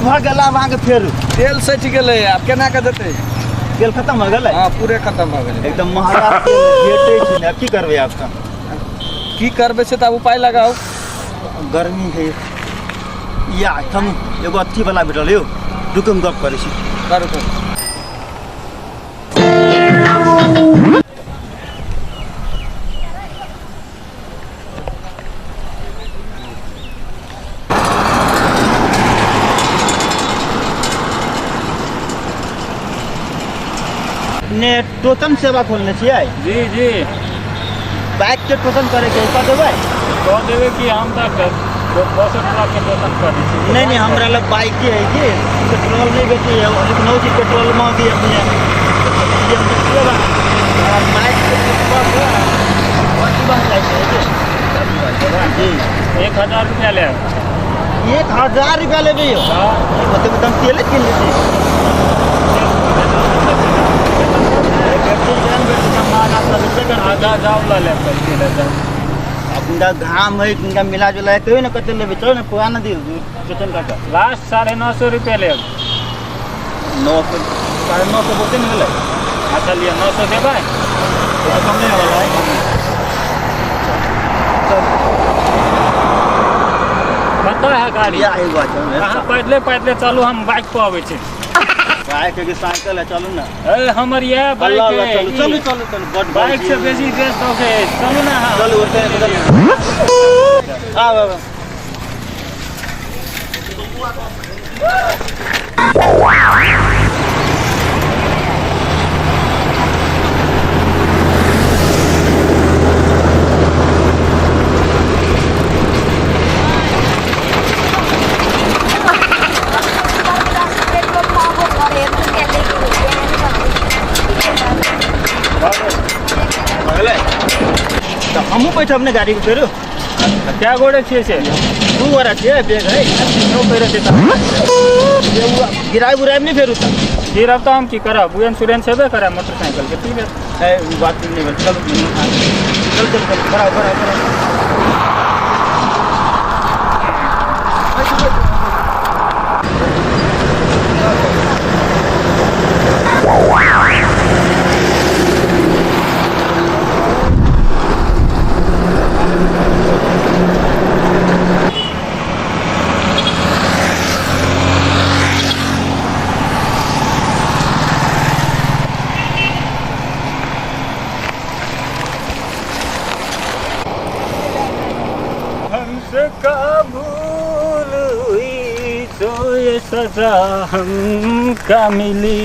भ गेला वहां के फेर तेल सच गेले आब केना के देते तेल खत्म हो गेलै हां पूरे खत्म हो गेले एकदम महंगा तेल भेटै छै ने की करबै आब का की करबे से त उपाय लगाओ गर्मी है या हम एगो अथी वाला भेटल यौ रुकम गप करै छी करू ने टोकन सेवा खोलने छियै जी जी बाइक के टोकन करे के कह देबै कह देवे कि हम तक 62 लाख के टोकन कर दी नहीं नहीं हमरा लग बाइक है कि पेट्रोल नहीं बेची है लेकिन हो जी पेट्रोल में भी अपने ये हम सेवा और बाइक के टोकन और बन जाए है जी 1000 रुपया ले 1000 रुपया लेबे यो मतलब एकदम तेल किन लेती अपना घाम है इनका मिला जुला है तो ना कते लेबे चलो ना पुराना दिल चटन का लास्ट 950 रुपया ले 900 950 बोलते नहीं मिले हाँ चलिए 900 दे भाई तो कम नहीं वाला है पता है गाड़ी या एक बात है कहाँ पैदले पैदले चलू हम बाइक पर आवे छी बाइक के साइकिल है चलू ना ए हमर ये बाइक है चलो चलो चलो चलो बड़ बाइक से बेसी ड्रेस हो के चलू ना चलो उठे आ बाबा हमू बैठे अपने गाड़ी को फेरो क्या गोड़े छे से तू वाला छे बैग है नो फेरो से गिराई बुराई नहीं फेरू फिर अब तो हम की करब इंश्योरेंस हेबे करे मोटरसाइकिल के ठीक है बात नहीं है चल चल चल चल खड़ा खड़ा खड़ा का भूल हुई तो ये सजा हमका मिली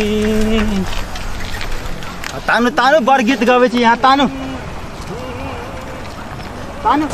तानु तानु बड़ गीत गावे छी यहाँ तानु तानु